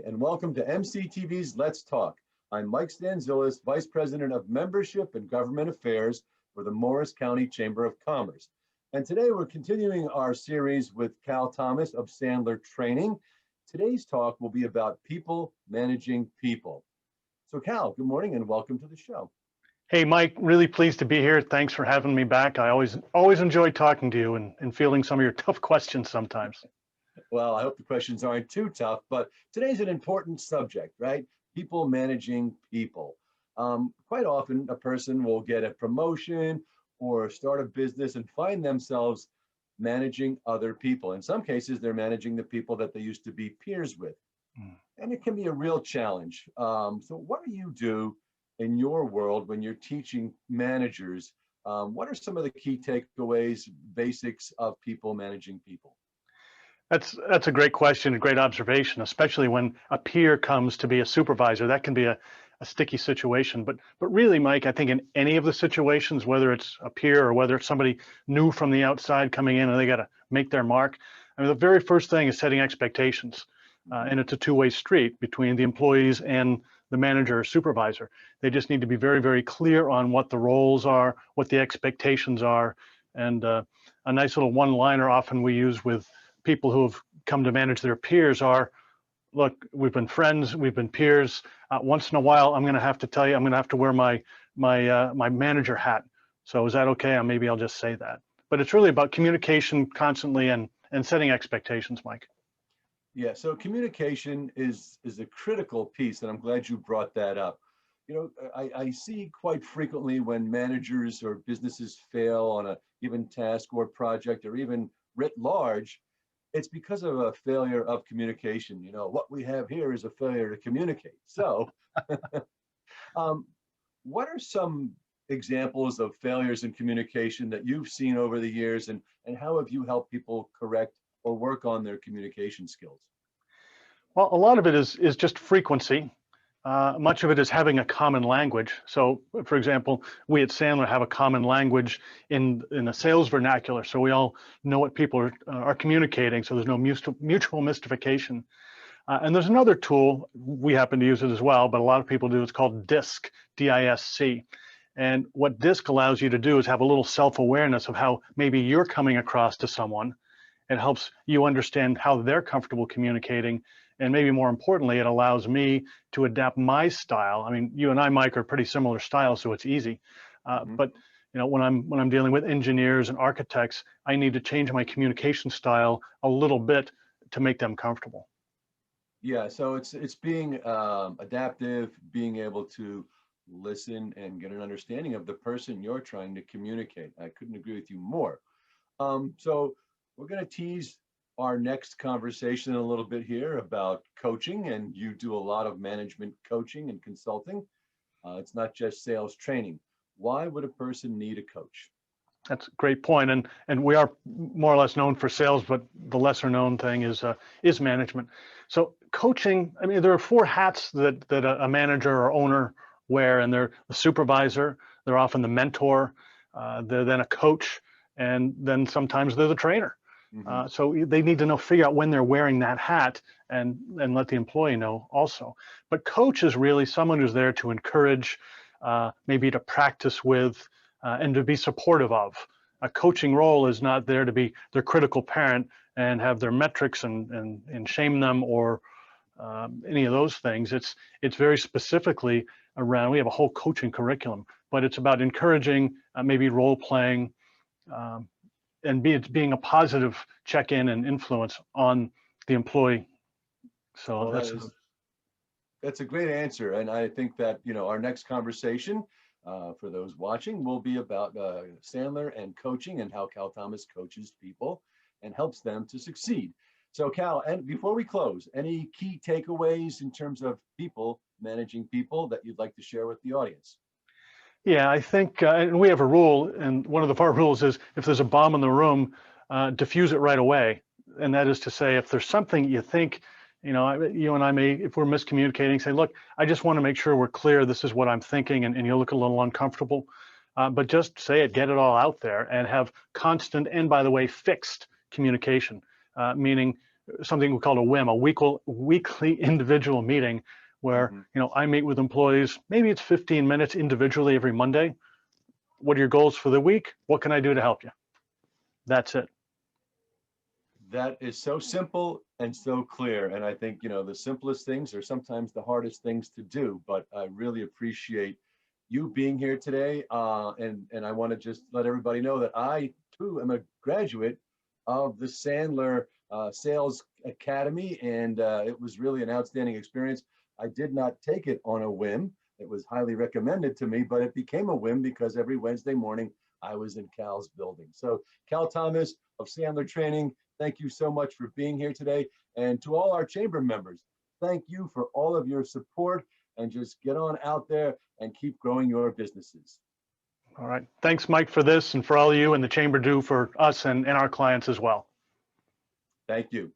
and welcome to MCTV's Let's Talk. I'm Mike Stanzilis, Vice President of Membership and Government Affairs for the Morris County Chamber of Commerce. And today we're continuing our series with Cal Thomas of Sandler Training. Today's talk will be about people managing people. So Cal, good morning and welcome to the show. Hey, Mike, really pleased to be here. Thanks for having me back. I always enjoy talking to you and fielding some of your tough questions sometimes. Well, I hope the questions aren't too tough, but today's an important subject, right? People managing people. Quite often a person will get a promotion or start a business and find themselves managing other people. In some cases, they're managing the people that they used to be peers with. And it can be a real challenge. So what do you do in your world when you're teaching managers? What are some of the key takeaways, basics of people managing people? That's a great question, a great observation, especially when a peer comes to be a supervisor. That can be a sticky situation. But really, Mike, I think in any of the situations, whether it's a peer or whether it's somebody new from the outside coming in and they got to make their mark, I mean, the very first thing is setting expectations. And it's a two-way street between the employees and the manager or supervisor. They just need to be very, very clear on what the roles are, what the expectations are. And a nice little one-liner often we use with people who have come to manage their peers are, look, we've been friends, we've been peers. Once in a while, I'm going to have to tell you, I'm going to have to wear my manager hat. So is that okay? Maybe I'll just say that. But it's really about communication constantly and setting expectations, Mike. Yeah, so communication is a critical piece, and I'm glad you brought that up. You know, I see quite frequently when managers or businesses fail on a given task or project or even writ large, it's because of a failure of communication. You know, what we have here is a failure to communicate. So what are some examples of failures in communication that you've seen over the years, and how have you helped people correct or work on their communication skills? Well, a lot of it is just frequency. Much of it is having a common language. So, for example, we at Sandler have a common language in a sales vernacular, so we all know what people are communicating, so there's no mutual mystification. And there's another tool, we happen to use it as well, but a lot of people do. It's called DISC, D-I-S-C. And what DISC allows you to do is have a little self-awareness of how maybe you're coming across to someone. It helps you understand how they're comfortable communicating. And maybe more importantly, it allows me to adapt my style. I mean, you and I, Mike, are pretty similar styles, so it's easy. But you know, when I'm dealing with engineers and architects, I need to change my communication style a little bit to make them comfortable. Yeah, so it's being adaptive, being able to listen and get an understanding of the person you're trying to communicate. I couldn't agree with you more. So we're going to tease our next conversation a little bit here about coaching, and you do a lot of management coaching and consulting. It's not just sales training. Why would a person need a coach? That's a great point, and we are more or less known for sales, but the lesser known thing is management. So coaching, I mean, there are four hats that a manager or owner wear, and they're the supervisor, they're often the mentor, they're then a coach, and then sometimes they're the trainer. So they need to figure out when they're wearing that hat and let the employee know also. But coach is really someone who's there to encourage, maybe to practice with, and to be supportive of. A coaching role is not there to be their critical parent and have their metrics and shame them or any of those things. It's very specifically around, we have a whole coaching curriculum, but it's about encouraging, maybe role playing, and being a positive check-in and influence on the employee. So well, that's a great answer, and I think that, you know, our next conversation for those watching will be about Sandler and coaching and how Cal Thomas coaches people and helps them to succeed. So Cal, and before we close, any key takeaways in terms of people managing people that you'd like to share with the audience? Yeah, I think, and we have a rule, and one of our rules is if there's a bomb in the room, diffuse it right away. And that is to say, if there's something you think, you know, you and I may, if we're miscommunicating, say, look, I just want to make sure we're clear, this is what I'm thinking, and you look a little uncomfortable. But just say it, get it all out there, and have constant, and by the way, fixed communication, meaning something we call a WIM, a weekly individual meeting, where I meet with employees. Maybe it's 15 minutes individually every Monday. What are your goals for the week? What can I do to help you? That's it. That is so simple and so clear. And I think, the simplest things are sometimes the hardest things to do, but I really appreciate you being here today. And I want to just let everybody know that I too am a graduate of the Sandler Sales Academy, and it was really an outstanding experience. I did not take it on a whim. It was highly recommended to me, but it became a whim because every Wednesday morning I was in Cal's building. So Cal Thomas of Sandler Training, thank you so much for being here today. And to all our chamber members, thank you for all of your support, and just get on out there and keep growing your businesses. All right. Thanks, Mike, for this, and for all you and the chamber do for us and our clients as well. Thank you.